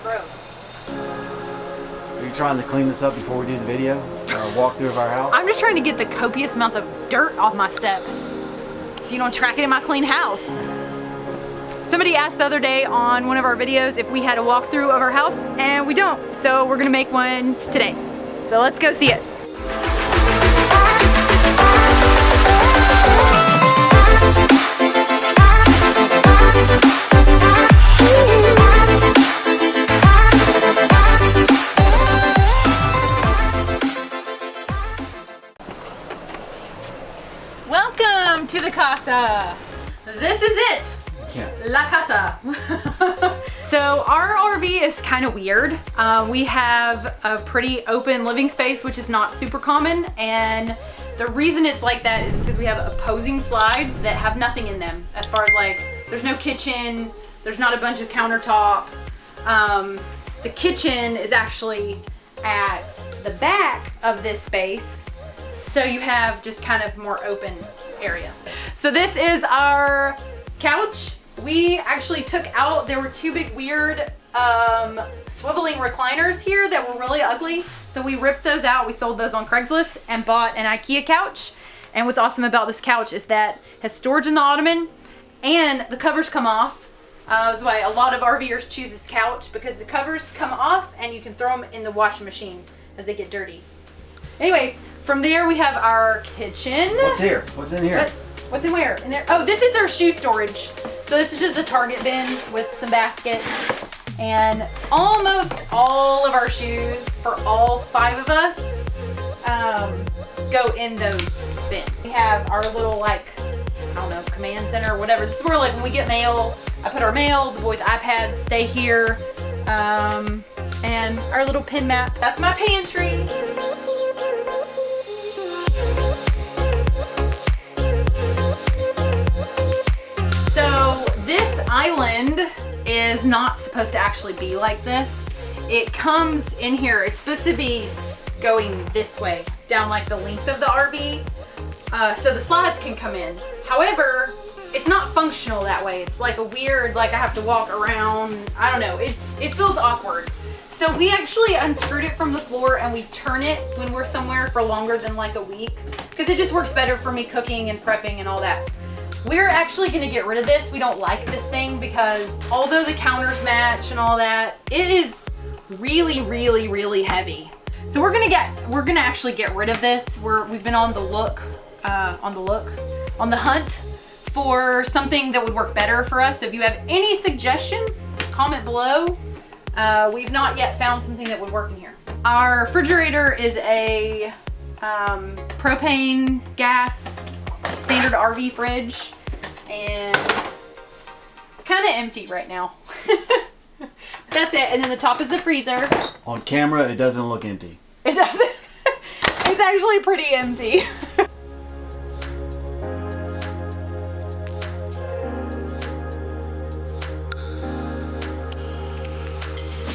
gross. Are you trying to clean this up before we do the video? Walkthrough of our house? I'm just trying to get the copious amounts of dirt off my steps so you don't track it in my clean house. Somebody asked the other day on one of our videos if we had a walkthrough of our house, and we don't. So we're gonna make one today. So let's go see it. Welcome to the casa. This is it. Yeah. La casa. So our RV is kind of weird. We have a pretty open living space, which is not super common. And the reason it's like that is because we have opposing slides that have nothing in them. As far as like, there's no kitchen, there's not a bunch of countertop. The kitchen is actually at the back of this space. So you have just kind of more open area. So this is our couch. We actually took out, there were two big weird swiveling recliners here that were really ugly. So we ripped those out. We sold those on Craigslist and bought an IKEA couch. And what's awesome about this couch is that it has storage in the ottoman and the covers come off. That's why a lot of RVers choose this couch, because the covers come off and you can throw them in the washing machine as they get dirty. Anyway, from there we have our kitchen. What's here? What's in here? What's in where? In there? Oh, this is our shoe storage. So this is just a Target bin with some baskets. And almost all of our shoes for all 5 of us go in those bins. We have our little, like, I don't know, command center or whatever. This is where, like, when we get mail, I put our mail, the boys' iPads stay here. And our little pin map. That's my pantry. This island is not supposed to actually be like this. It comes in here. It's supposed to be going this way, down like the length of the RV, so the slides can come in. However, it's not functional that way. It's like a weird, like I have to walk around. I don't know. It feels awkward. So we actually unscrewed it from the floor and we turn it when we're somewhere for longer than like a week, because it just works better for me cooking and prepping and all that. We're actually gonna get rid of this. We don't like this thing because although the counters match and all that, it is really, really, really heavy. So we're gonna actually get rid of this. We've been on the hunt for something that would work better for us. So if you have any suggestions, comment below. We've not yet found something that would work in here. Our refrigerator is a propane gas standard RV fridge, and it's kind of empty right now. That's it. And then the top is the freezer. On camera, it doesn't look empty. It doesn't. It's actually pretty empty.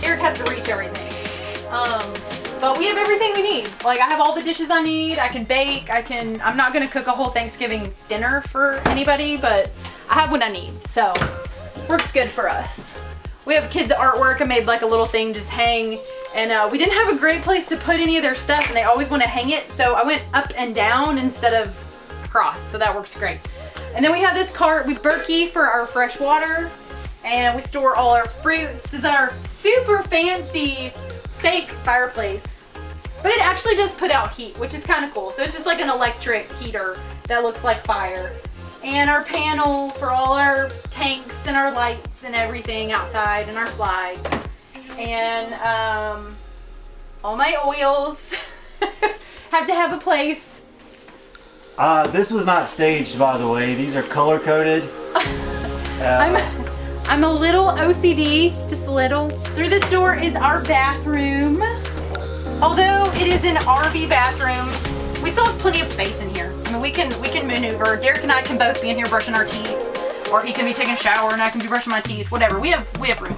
Eric has to reach everything. But we have everything we need. Like, I have all the dishes I need. I can bake. I'm not gonna cook a whole Thanksgiving dinner for anybody, but I have what I need. So, works good for us. We have kids' artwork. I made like a little thing just hang. And we didn't have a great place to put any of their stuff, and they always want to hang it. So I went up and down instead of across. So that works great. And then we have this cart with Berkey for our fresh water. And we store all our fruits. This is our super fancy fake fireplace, but it actually does put out heat, which is kind of cool. So it's just like an electric heater that looks like fire. And our panel for all our tanks and our lights and everything outside and our slides. And all my oils have to have a place. This was not staged, by the way. These are color coded. I'm a little OCD, just a little. Through this door is our bathroom. Although it is an RV bathroom, we still have plenty of space in here. I mean, we can maneuver. Derek and I can both be in here brushing our teeth, or he can be taking a shower and I can be brushing my teeth, whatever. We have room.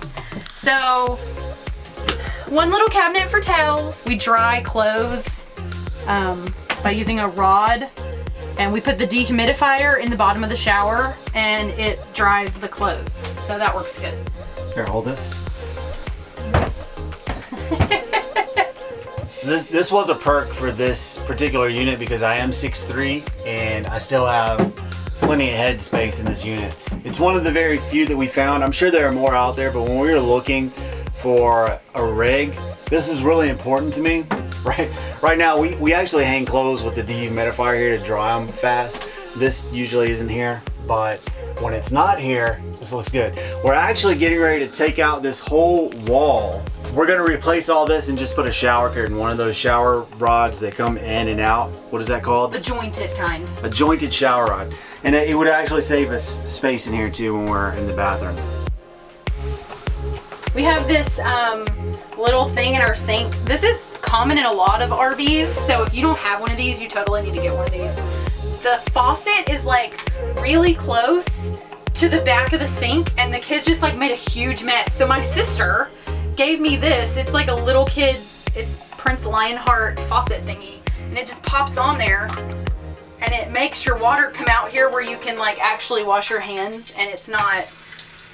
So, one little cabinet for towels. We dry clothes by using a rod. And we put the dehumidifier in the bottom of the shower and it dries the clothes. So that works good. Here, hold this. So this was a perk for this particular unit because I am 6'3" and I still have plenty of head space in this unit. It's one of the very few that we found. I'm sure there are more out there, but when we were looking for a rig, this is really important to me. Right now, we actually hang clothes with the dehumidifier here to dry them fast. This usually isn't here, but when it's not here, this looks good. We're actually getting ready to take out this whole wall. We're gonna replace all this and just put a shower curtain, one of those shower rods that come in and out. What is that called? The jointed kind. A jointed shower rod. And it would actually save us space in here too when we're in the bathroom. We have this little thing in our sink. This is common in a lot of RVs, so if you don't have one of these, you totally need to get one of these. The faucet is like really close to the back of the sink, and the kids just like made a huge mess. So my sister gave me this. It's like a little kid, it's Prince Lionheart faucet thingy, and it just pops on there, and it makes your water come out here where you can like actually wash your hands, and it's not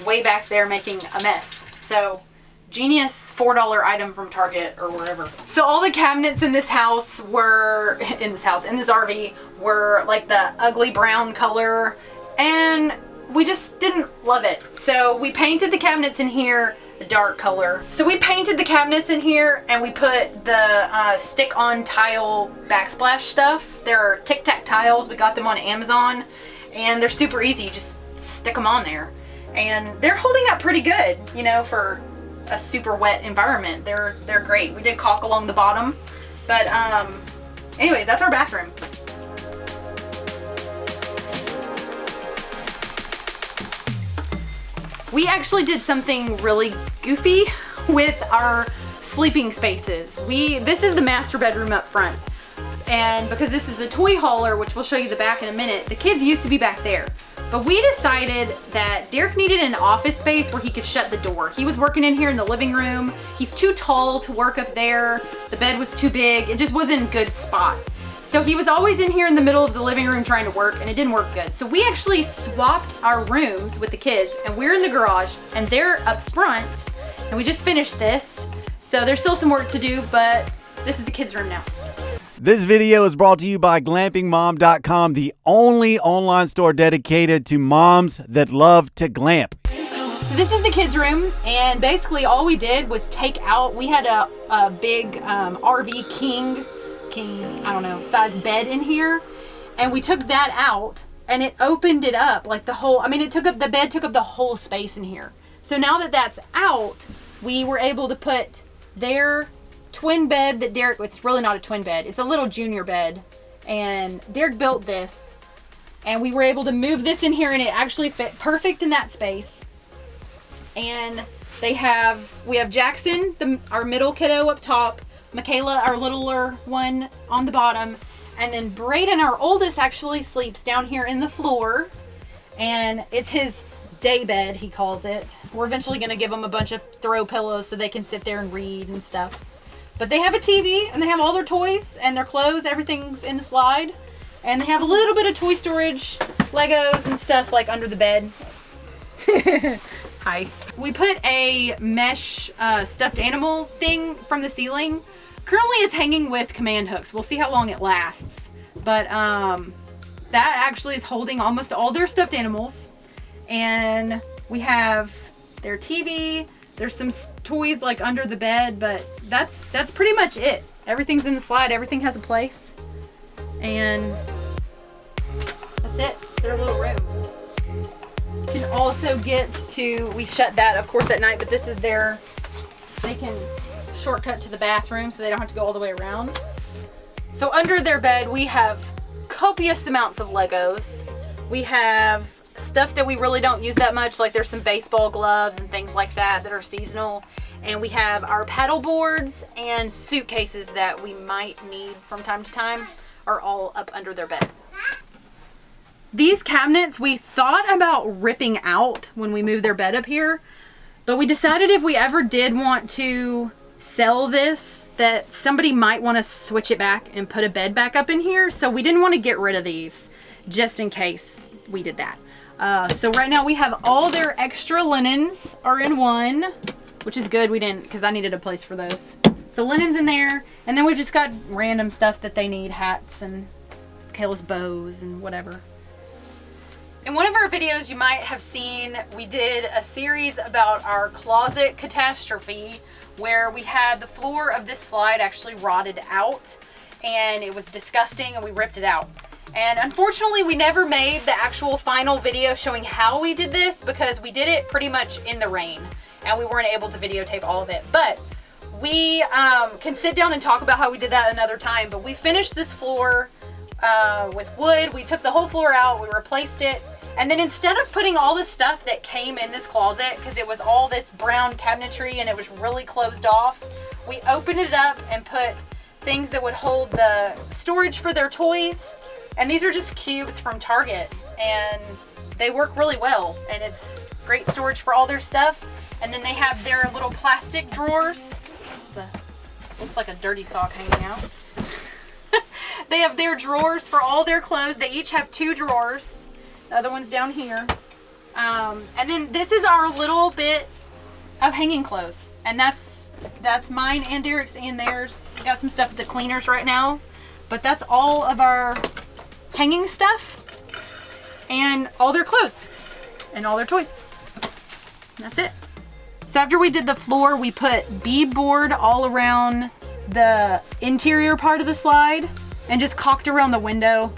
way back there making a mess. So genius $4 item from Target or wherever. So all the cabinets in this house were, in this RV, were like the ugly brown color, and we just didn't love it. So we painted the cabinets in here the dark color. So we painted the cabinets in here, and we put the stick-on tile backsplash stuff. They're Tic Tac tiles. We got them on Amazon, and they're super easy. You just stick them on there, and they're holding up pretty good, you know, for a super wet environment. They're great. We did caulk along the bottom, but anyway, that's our bathroom. We actually did something really goofy with our sleeping spaces. This is the master bedroom up front, and because this is a toy hauler, which we'll show you the back in a minute, the kids used to be back there. But we decided that Derek needed an office space where he could shut the door. He was working in here in the living room. He's too tall to work up there. The bed was too big. It just wasn't a good spot. So he was always in here in the middle of the living room trying to work, and it didn't work good. So we actually swapped our rooms with the kids, and we're in the garage and they're up front, and we just finished this. So there's still some work to do, but this is the kids' room now. This video is brought to you by glampingmom.com, the only online store dedicated to moms that love to glamp. So this is the kids' room, and basically all we did was take out, we had a big RV king, I don't know, size bed in here, and we took that out, and it opened it up like the whole, I mean, the bed took up the whole space in here. So now that that's out, we were able to put their twin bed that Derek, it's really not a twin bed, it's a little junior bed, and Derek built this, and we were able to move this in here, and it actually fit perfect in that space. And we have Jackson, our middle kiddo, up top, Michaela, our littler one, on the bottom, and then Braden, our oldest, actually sleeps down here in the floor, and it's his day bed, he calls it. We're eventually going to give them a bunch of throw pillows so they can sit there and read and stuff. But they have a TV, and they have all their toys and their clothes. Everything's in the slide. And they have a little bit of toy storage, Legos and stuff like under the bed. Hi. We put a mesh stuffed animal thing from the ceiling. Currently it's hanging with command hooks. We'll see how long it lasts. But that actually is holding almost all their stuffed animals. And we have their TV. There's some toys like under the bed, but that's pretty much it. Everything's in the slide. Everything has a place. And that's it. It's their little room. You can also get to, we shut that of course at night, but this is their, they can shortcut to the bathroom so they don't have to go all the way around. So under their bed we have copious amounts of Legos. We have stuff that we really don't use that much, like there's some baseball gloves and things like that are seasonal. And we have our paddle boards and suitcases that we might need from time to time are all up under their bed. These cabinets we thought about ripping out when we moved their bed up here, but we decided if we ever did want to sell this, that somebody might want to switch it back and put a bed back up in here. So we didn't want to get rid of these just in case we did that. So right now we have all their extra linens are in one, which is good. We didn't, because I needed a place for those. So linen's in there, and then we've just got random stuff that they need, hats and Kayla's bows and whatever. In one of our videos you might have seen, we did a series about our closet catastrophe where we had the floor of this slide actually rotted out and it was disgusting and we ripped it out. And unfortunately we never made the actual final video showing how we did this because we did it pretty much in the rain and we weren't able to videotape all of it. But we can sit down and talk about how we did that another time. But we finished this floor with wood. We took the whole floor out, we replaced it. And then instead of putting all the stuff that came in this closet, because it was all this brown cabinetry and it was really closed off, we opened it up and put things that would hold the storage for their toys. And these are just cubes from Target and they work really well. And it's great storage for all their stuff. And then they have their little plastic drawers. Looks like a dirty sock hanging out. They have their drawers for all their clothes. They each have 2 drawers. The other one's down here. And then this is our little bit of hanging clothes. And that's mine and Derek's and theirs. We got some stuff at the cleaners right now. But that's all of our hanging stuff. And all their clothes. And all their toys. And that's it. So after we did the floor, we put beadboard all around the interior part of the slide. And just caulked around the window.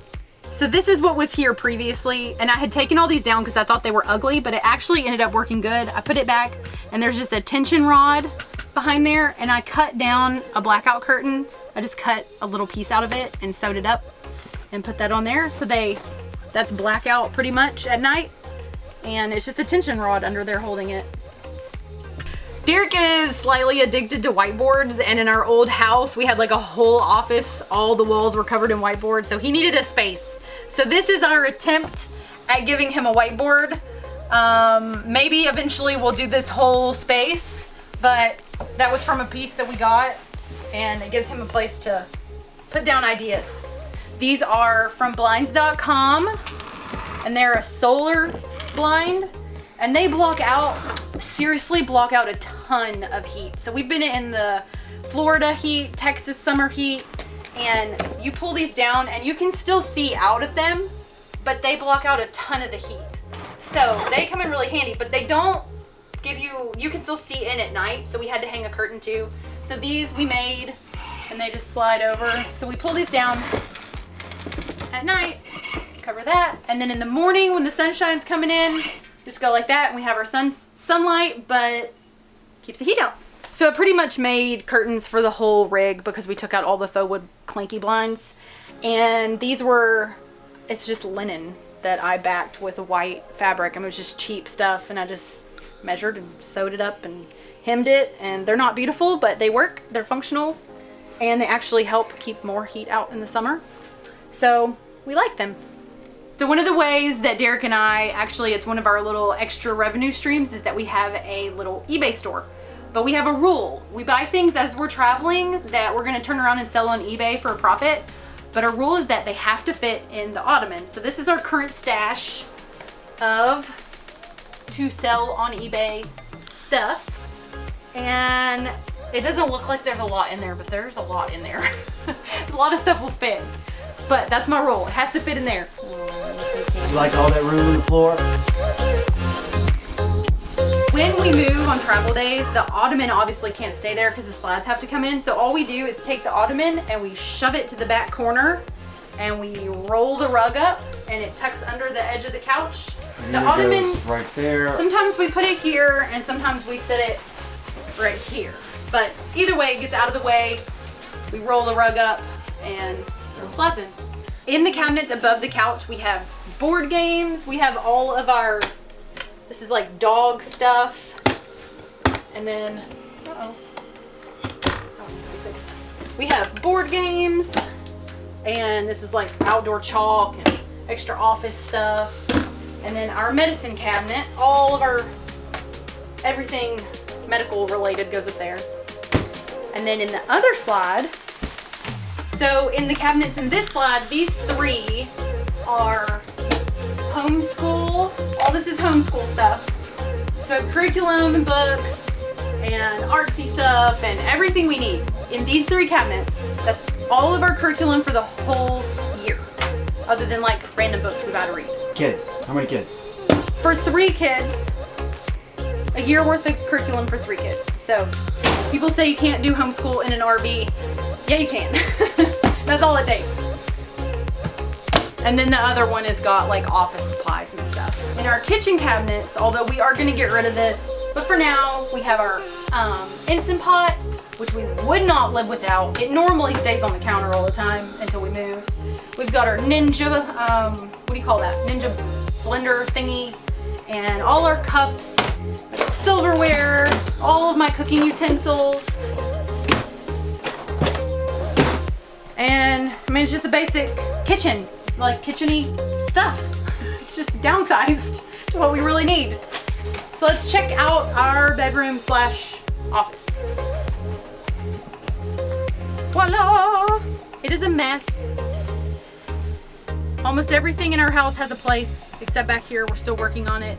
So this is what was here previously, and I had taken all these down because I thought they were ugly, but it actually ended up working good. I put it back, and there's just a tension rod behind there, and I cut down a blackout curtain. I just cut a little piece out of it and sewed it up and put that on there. So that's blackout pretty much at night, and it's just a tension rod under there holding it. Derek is slightly addicted to whiteboards, and in our old house we had like a whole office, all the walls were covered in whiteboard, so he needed a space. So this is our attempt at giving him a whiteboard. Maybe eventually we'll do this whole space, but that was from a piece that we got, and it gives him a place to put down ideas. These are from blinds.com, and they're a solar blind, and they seriously block out a ton of heat. So we've been in the Florida heat, Texas summer heat, and you pull these down and you can still see out of them, but they block out a ton of the heat. So they come in really handy, but they don't give you can still see in at night, so we had to hang a curtain too. So these we made, and they just slide over. So we pull these down at night, cover that, and then in the morning when the sunshine's coming in, just go like that, and we have our sunlight, but keeps the heat out. So it pretty much made curtains for the whole rig because we took out all the faux wood clanky blinds. And these it's just linen that I backed with a white fabric. I mean, it was just cheap stuff, and I just measured and sewed it up and hemmed it. And they're not beautiful, but they work, they're functional, and they actually help keep more heat out in the summer. So we like them. So one of the ways that Derek and I, actually it's one of our little extra revenue streams, is that we have a little eBay store. But we have a rule. We buy things as we're traveling that we're gonna turn around and sell on eBay for a profit. But our rule is that they have to fit in the ottoman. So this is our current stash of to sell on eBay stuff. And it doesn't look like there's a lot in there, but there's a lot in there. A lot of stuff will fit. But that's my rule. It has to fit in there. You like all that room on the floor? When we move on travel days, the ottoman obviously can't stay there because the slides have to come in. So all we do is take the ottoman and we shove it to the back corner and we roll the rug up and it tucks under the edge of the couch. And the ottoman, right there. Sometimes we put it here and sometimes we sit it right here. But either way, it gets out of the way. We roll the rug up and it slides in. In the cabinets above the couch, we have board games. We have all of our, this is like dog stuff. And then, we have board games. And this is like outdoor chalk and extra office stuff. And then our medicine cabinet, all of our, everything medical related goes up there. And then in the other slide, so in the cabinets in this slide, these 3 are homeschool. All this is homeschool stuff. So I have curriculum and books and artsy stuff and everything we need. in these 3 cabinets, that's all of our curriculum for the whole year. Other than like random books we've got to read. Kids, how many kids? For 3 kids, a year worth of curriculum for 3 kids. So people say you can't do homeschool in an RV. Yeah, you can. That's all it takes. And then the other one has got like office supplies and stuff. In our kitchen cabinets, although we are gonna get rid of this, but for now we have our Instant Pot, which we would not live without. It normally stays on the counter all the time until we move. We've got our Ninja, what do you call that? Ninja blender thingy, and all our cups, silverware, all of my cooking utensils. And I mean, it's just a basic kitchen, like kitchen-y stuff. It's just downsized to what we really need. So let's check out our bedroom slash office. Voila! It is a mess. Almost everything in our house has a place, except back here, we're still working on it.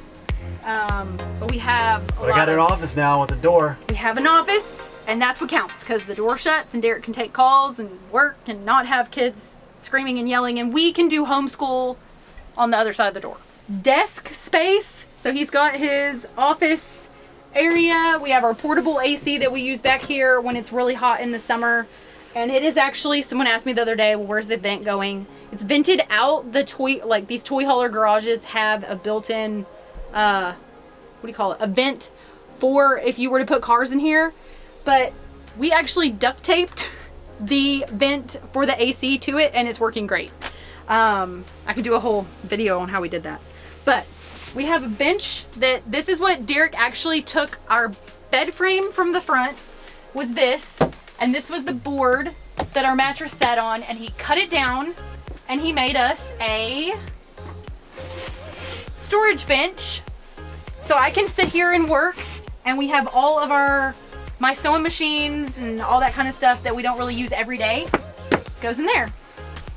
But we have I got an office now with a door. We have an office, and that's what counts, because the door shuts and Derek can take calls and work and not have kids screaming and yelling, and we can do homeschool on the other side of the door. Desk space, so he's got his office area. We have our portable AC that we use back here when it's really hot in the summer. And it is actually, someone asked me the other day, well, where's the vent going? It's vented out. The toy, like these toy hauler garages have a built-in, what do you call it? A vent for if you were to put cars in here. But we actually duct taped the vent for the AC to it, and it's working great. I could do a whole video on how we did that. But we have a bench that, this is what Derek actually took our bed frame from the front, was this. And this was the board that our mattress sat on, and he cut it down and he made us a storage bench. So I can sit here and work, and we have all of my sewing machines and all that kind of stuff that we don't really use every day goes in there.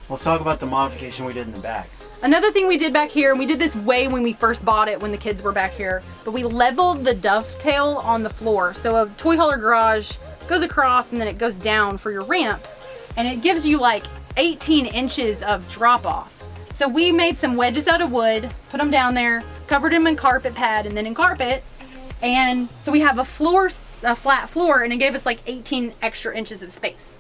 Let's talk about the modification we did in the back. Another thing we did back here, and we did this way when we first bought it when the kids were back here, but we leveled the dovetail on the floor. So a toy hauler garage goes across and then it goes down for your ramp, and it gives you like 18 inches of drop off. So we made some wedges out of wood, put them down there, covered them in carpet pad and then in carpet, and so we have a flat floor, and it gave us like 18 extra inches of space.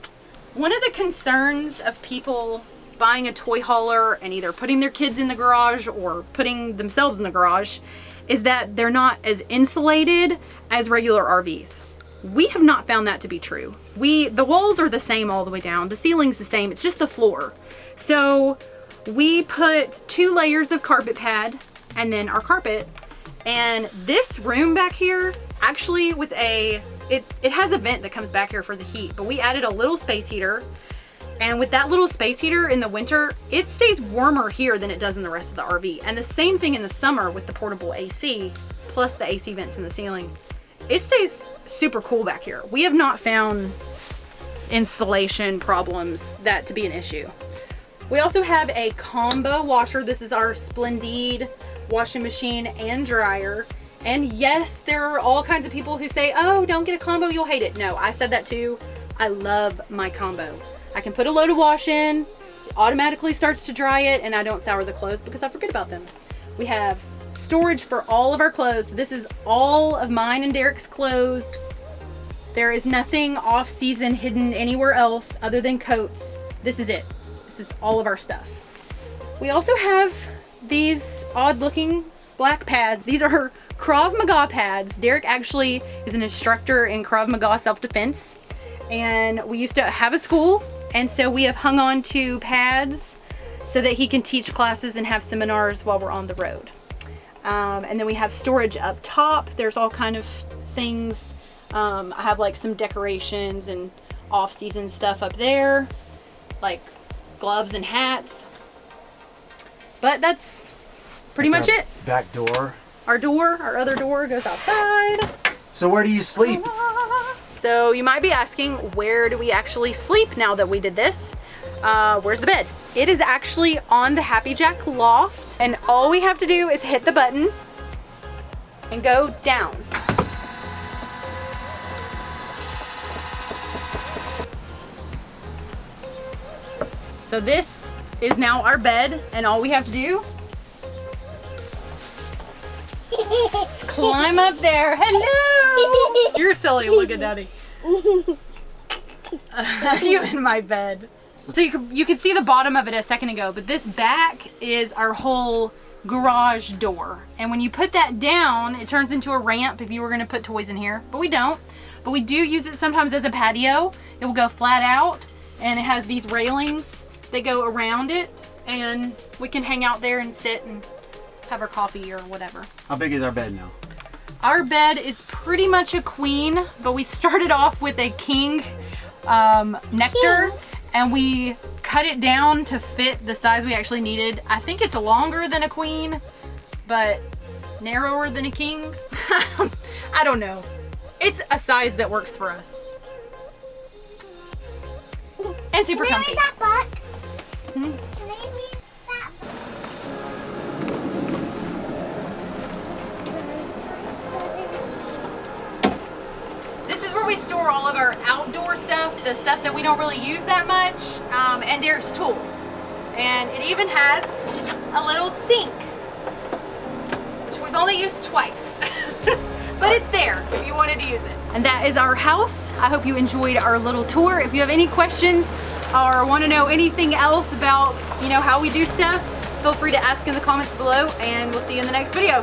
One of the concerns of people buying a toy hauler and either putting their kids in the garage or putting themselves in the garage is that they're not as insulated as regular RVs. We have not found that to be true. The walls are the same all the way down. The ceiling's the same. It's just the floor. So we put 2 layers of carpet pad and then our carpet. And this room back here, actually with it has a vent that comes back here for the heat, but we added a little space heater. And with that little space heater in the winter, it stays warmer here than it does in the rest of the RV. And the same thing in the summer with the portable AC, plus the AC vents in the ceiling. It stays super cool back here. We have not found insulation problems that to be an issue. We also have a combo washer. This is our Splendide washing machine and dryer. And yes, there are all kinds of people who say, oh, don't get a combo, you'll hate it. No, I said that too. I love my combo. I can put a load of wash in, it automatically starts to dry it, and I don't sour the clothes because I forget about them. We have storage for all of our clothes. This is all of mine and Derek's clothes. There is nothing off season hidden anywhere else other than coats. This is it. This is all of our stuff. We also have these odd looking black pads. These are Krav Maga pads. Derek actually is an instructor in Krav Maga self-defense, and we used to have a school, and so we have hung on to pads so that he can teach classes and have seminars while we're on the road. And then we have storage up top. There's all kind of things. I have like some decorations and off-season stuff up there, like gloves and hats. But that's pretty much it. Back door. Our other door goes outside. So where do you sleep? So you might be asking, where do we actually sleep now that we did this? Where's the bed? It is actually on the Happy Jack loft, and all we have to do is hit the button and go down. So this is now our bed, and all we have to do is climb up there. Hello! You're silly, look at Daddy. Are you in my bed? So you could see the bottom of it a second ago, but this back is our whole garage door. And when you put that down, it turns into a ramp if you were gonna put toys in here, but we don't. But we do use it sometimes as a patio. It will go flat out, and it has these railings that go around it, and we can hang out there and sit and have our coffee or whatever. How big is our bed now? Our bed is pretty much a queen, but we started off with a king nectar, and we cut it down to fit the size we actually needed. I think it's longer than a queen, but narrower than a king. I don't know. It's a size that works for us. And super comfy. That book? Hmm? Can I read that This is where we store all of our outdoor stuff, the stuff that we don't really use that much, and Derek's tools. And it even has a little sink, which we've only used twice. But it's there if you wanted to use it. And that is our house. I hope you enjoyed our little tour. If you have any questions or want to know anything else about, how we do stuff, feel free to ask in the comments below, and we'll see you in the next video.